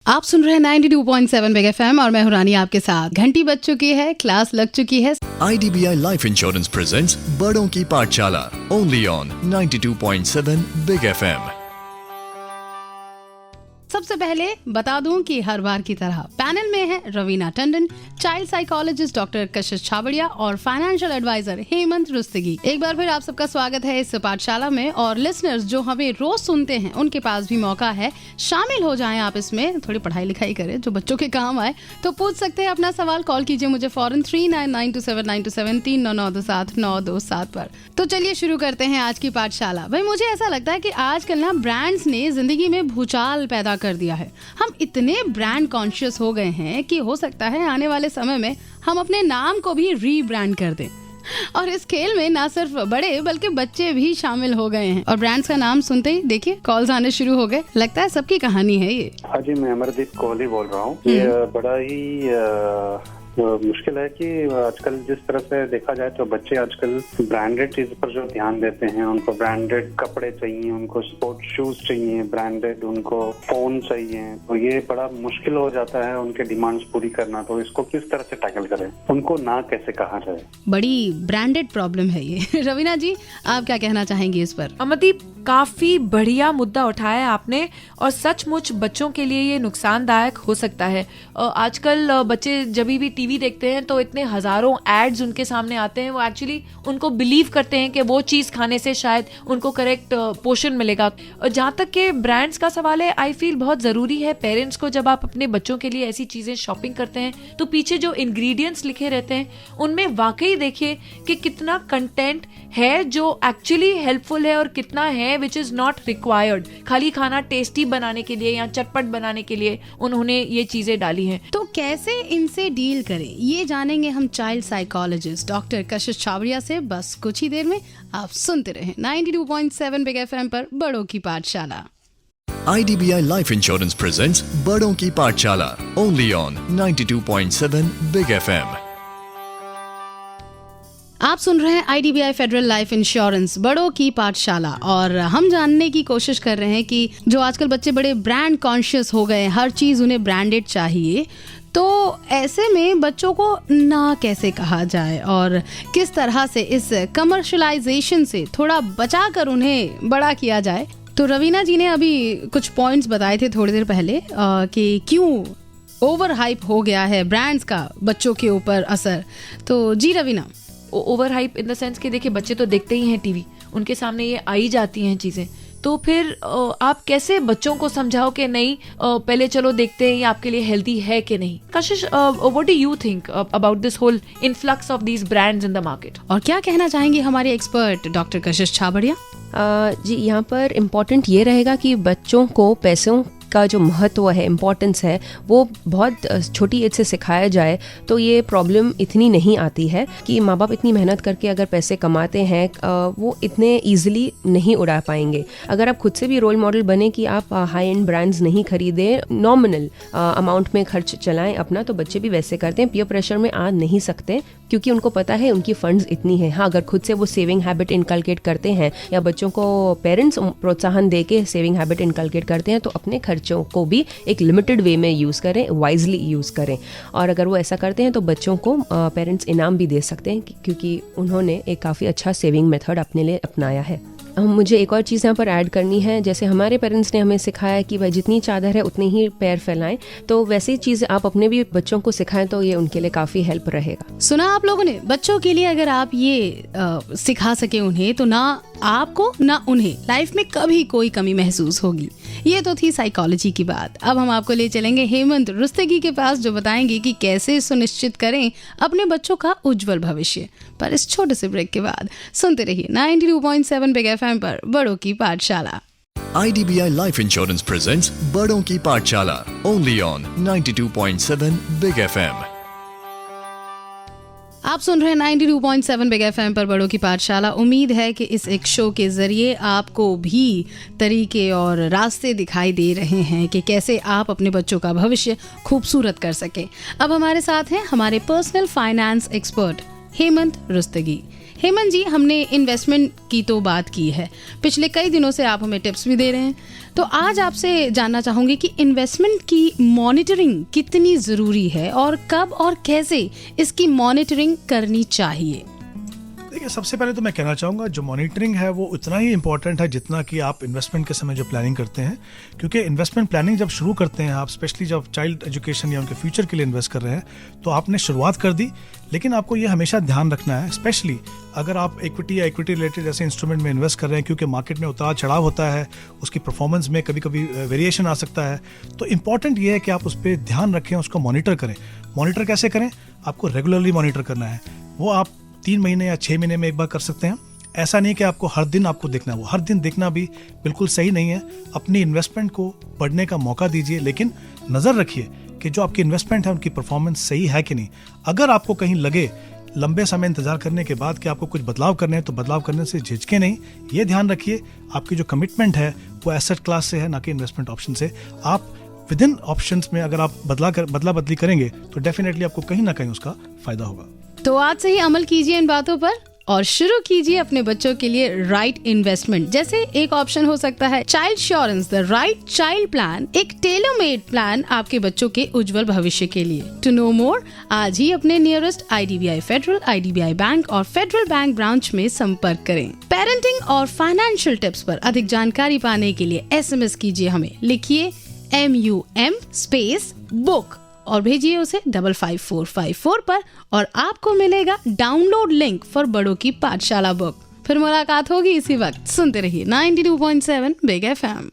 आप सुन रहे हैं 92.7 बिग एफएम और मैं हूं रानी आपके साथ। घंटी बज चुकी है, क्लास लग चुकी है। IDBI लाइफ इंश्योरेंस प्रेजेंट्स बड़ों की पाठशाला ओनली ऑन 92.7 बिग एफएम। सबसे पहले बता दूं कि हर बार की तरह पैनल में है Raveena Tandon, child psychologist doctor कशिश छाबड़िया और फाइनेंशियल एडवाइजर हेमंत रुस्तगी। एक बार फिर आप सबका स्वागत है इस पाठशाला में। और लिसनर्स जो हमें रोज सुनते हैं उनके पास भी मौका है, शामिल हो जाएं आप इसमें, थोड़ी पढ़ाई लिखाई करें जो बच्चों के काम आए। तो पूछ सकते हैं अपना सवाल, कॉल कीजिए मुझे फौरन 39927927 3997 पर। तो चलिए शुरू करते हैं आज की पाठशाला। भाई मुझे ऐसा लगता है कि आजकल ना ब्रांड्स ने जिंदगी में भूचाल पैदा कर दिया है। हम इतने ब्रांड कॉन्शियस हो गए हैं कि हो सकता है आने वाले समय में हम अपने नाम को भी रीब्रांड कर दें। और इस खेल में ना सिर्फ बड़े बल्कि बच्चे भी शामिल हो गए हैं। और ब्रांड्स का नाम सुनते ही देखिए कॉल्स आने शुरू हो गए। लगता है सबकी कहानी है ये। हाँ जी, मैं अमरदीप कोहली बोल रहा हूँ। ये बड़ा ही मुश्किल है कि आजकल जिस तरह से देखा जाए तो बच्चे आजकल ब्रांडेड चीज पर जो ध्यान देते हैं, उनको ब्रांडेड कपड़े चाहिए, उनको स्पोर्ट्स शूज चाहिए, ब्रांडेड उनको फोन चाहिए, तो ये बड़ा मुश्किल हो जाता है उनके डिमांड्स पूरी करना। तो इसको किस तरह से टैकल करें, उनको ना कैसे कहा जाए? बड़ी ब्रांडेड प्रॉब्लम है ये। रवीना जी, आप क्या कहना चाहेंगे इस पर? अमरदीप, काफी बढ़िया मुद्दा उठाया आपने और सचमुच बच्चों के लिए ये नुकसानदायक हो सकता है। आजकल बच्चे जब भी टीवी देखते हैं तो इतने हजारों एड्स उनके सामने आते हैं, वो एक्चुअली उनको बिलीव करते हैं कि वो चीज खाने से शायद उनको करेक्ट पोषण मिलेगा। और जहाँ तक के ब्रांड्स का सवाल है, आई फील बहुत जरूरी है पेरेंट्स को, जब आप अपने बच्चों के लिए ऐसी चीजें शॉपिंग करते हैं तो पीछे जो इंग्रेडिएंट्स लिखे रहते हैं उनमें वाकई देखिए कि कितना कंटेंट है जो एक्चुअली हेल्पफुल है और कितना है विच इज नॉट रिक्वायर्ड। खाली खाना टेस्टी बनाने के लिए या चटपट बनाने के लिए उन्होंने ये चीजें डाली हैं। तो कैसे इनसे डील करें ये जानेंगे हम चाइल्ड साइकोलॉजिस्ट डॉक्टर कशिश छाबड़िया से बस कुछ ही देर में। आप सुनते रहें 92.7 बिग एफएम पर बड़ों की पाठशाला। IDBI लाइफ इंश्योरेंस प्रेजेंट्स बड़ों की पाठशाला ओनली ऑन 92.7 बिग एफएम। आप सुन रहे हैं IDBI फेडरल लाइफ इंश्योरेंस बड़ों की पाठशाला और हम जानने की कोशिश कर रहे हैं कि जो आजकल बच्चे बड़े ब्रांड कॉन्शियस हो गए, हर चीज उन्हें ब्रांडेड चाहिए, तो ऐसे में बच्चों को ना कैसे कहा जाए और किस तरह से इस कमर्शलाइजेशन से थोड़ा बचाकर उन्हें बड़ा किया जाए। तो रवीना जी ने अभी कुछ पॉइंट्स बताए थे थोड़ी देर पहले कि क्यों ओवर हाइप हो गया है ब्रांड्स का बच्चों के ऊपर असर। तो जी Raveena. Over hype in the sense कि देखिए बच्चे तो देखते ही हैं टीवी, उनके सामने ये आई जाती हैं चीजें, तो फिर आप कैसे बच्चों को समझाओ कि नहीं पहले चलो देखते हैं ये आपके लिए हेल्दी है कि नहीं। Kashish, what do you think about this whole influx of these brands in the market? और क्या कहना चाहेंगे हमारे एक्सपर्ट डॉक्टर कशिश छाबड़िया? जी, यहाँ पर इम्पोर्टेंट ये रहेगा कि बच्चों को पैसों का जो महत्व है, इम्पोर्टेंस है, वो बहुत छोटी एज से सिखाया जाए तो ये प्रॉब्लम इतनी नहीं आती है कि माँ बाप इतनी मेहनत करके अगर पैसे कमाते हैं वो इतने इजीली नहीं उड़ा पाएंगे। अगर आप खुद से भी रोल मॉडल बने कि आप हाई एंड ब्रांड्स नहीं खरीदें, नॉमिनल अमाउंट में खर्च चलाएं अपना, तो बच्चे भी वैसे करते हैं। पीयर प्रेशर में आ नहीं सकते क्योंकि उनको पता है उनकी फंड्स इतनी है। हाँ, अगर खुद से वो सेविंग हैबिट इनकलकेट करते हैं या बच्चों को पेरेंट्स प्रोत्साहन दे के सेविंग हैबिट इनकलकेट करते हैं तो अपने खर्चों को भी एक लिमिटेड वे में यूज़ करें, वाइजली यूज़ करें। और अगर वो ऐसा करते हैं तो बच्चों को पेरेंट्स इनाम भी दे सकते हैं क्योंकि उन्होंने एक काफ़ी अच्छा सेविंग मेथड अपने लिए अपनाया है। मुझे एक और चीज़ यहाँ पर ऐड करनी है। जैसे हमारे पेरेंट्स ने हमें सिखाया कि भाई जितनी चादर है उतनी ही पैर फैलाएं, तो वैसी चीज़ आप अपने भी बच्चों को सिखाएं तो ये उनके लिए काफ़ी हेल्प रहेगा। सुना आप लोगों ने, बच्चों के लिए अगर आप ये सिखा सके उन्हें तो ना आपको ना उन्हें लाइफ में कभी कोई कमी महसूस होगी। ये तो थी साइकोलॉजी की बात। अब हम आपको ले चलेंगे हेमंत रुस्तगी के पास जो बताएंगे कि कैसे सुनिश्चित करें अपने बच्चों का उज्जवल भविष्य। पर इस छोटे से ब्रेक के बाद सुनते रहिए 92.7 बिग एफएम पर बड़ों की पाठशाला। IDBI लाइफ इंश्योरेंस प्रेजेंट्स बड़ों की पाठशाला ओनली ऑन 92.7 बिग एफएम। आप सुन रहे हैं 92.7 बिग एफएम पर बड़ों की पाठशाला। उम्मीद है कि इस एक शो के जरिए आपको भी तरीके और रास्ते दिखाई दे रहे हैं कि कैसे आप अपने बच्चों का भविष्य खूबसूरत कर सके। अब हमारे साथ हैं हमारे personal finance expert Hemant Rustagi. Hemant ji, हमने इन्वेस्टमेंट की तो बात की है, पिछले कई दिनों से आप हमें टिप्स भी दे रहे हैं, तो आज आपसे जानना चाहूंगी कि इन्वेस्टमेंट की मॉनिटरिंग कितनी ज़रूरी है और कब और कैसे इसकी मॉनिटरिंग करनी चाहिए। देखिए, सबसे पहले तो मैं कहना चाहूँगा जो मॉनिटरिंग है वो उतना ही इम्पॉर्टेंट है जितना कि आप इन्वेस्टमेंट के समय जो प्लानिंग करते हैं, क्योंकि इन्वेस्टमेंट प्लानिंग जब शुरू करते हैं आप, स्पेशली जब चाइल्ड एजुकेशन या उनके फ्यूचर के लिए इन्वेस्ट कर रहे हैं, तो आपने शुरुआत कर दी, लेकिन आपको ये हमेशा ध्यान रखना है, स्पेशली अगर आप इक्विटी या इक्विटी रिलेटेड ऐसे इंस्ट्रूमेंट में इन्वेस्ट कर रहे हैं, क्योंकि मार्केट में उतार चढ़ाव होता है, उसकी परफॉर्मेंस में कभी कभी वेरिएशन आ सकता है, तो इंपॉर्टेंट ये है कि आप उस पर ध्यान रखें, उसको मॉनिटर करें। मॉनिटर कैसे करें? आपको रेगुलरली मॉनिटर करना है। वो आप 3 महीने या 6 महीने में एक बार कर सकते हैं। ऐसा नहीं कि आपको हर दिन आपको देखना है, वो हर दिन देखना भी बिल्कुल सही नहीं है। अपनी इन्वेस्टमेंट को बढ़ने का मौका दीजिए, लेकिन नज़र रखिए कि जो आपकी इन्वेस्टमेंट है उनकी परफॉर्मेंस सही है कि नहीं। अगर आपको कहीं लगे लंबे समय इंतजार करने के बाद कि आपको कुछ बदलाव करने हैं, तो बदलाव करने से झिझके नहीं। ये ध्यान रखिए आपकी जो कमिटमेंट है वो एसेट क्लास से है, ना कि इन्वेस्टमेंट ऑप्शन से। आप विद इन ऑप्शंस में अगर आप बदला बदली करेंगे तो डेफिनेटली आपको कहीं ना कहीं उसका फायदा होगा। तो आज से ही अमल कीजिए इन बातों पर और शुरू कीजिए अपने बच्चों के लिए राइट इन्वेस्टमेंट। जैसे एक ऑप्शन हो सकता है child insurance, the right child plan, एक टेलर मेड प्लान आपके बच्चों के उज्जवल भविष्य के लिए। टू नो मोर, आज ही अपने nearest IDBI federal, IDBI bank और फेडरल बैंक ब्रांच में संपर्क करें। पेरेंटिंग और फाइनेंशियल टिप्स पर अधिक जानकारी पाने के लिए SMS कीजिए हमें, लिखिए MUM स्पेस बुक और भेजिए उसे 55454 पर और आपको मिलेगा डाउनलोड लिंक फॉर बड़ों की पाठशाला बुक। फिर मुलाकात होगी इसी वक्त। सुनते रहिए 92.7 बिग FM।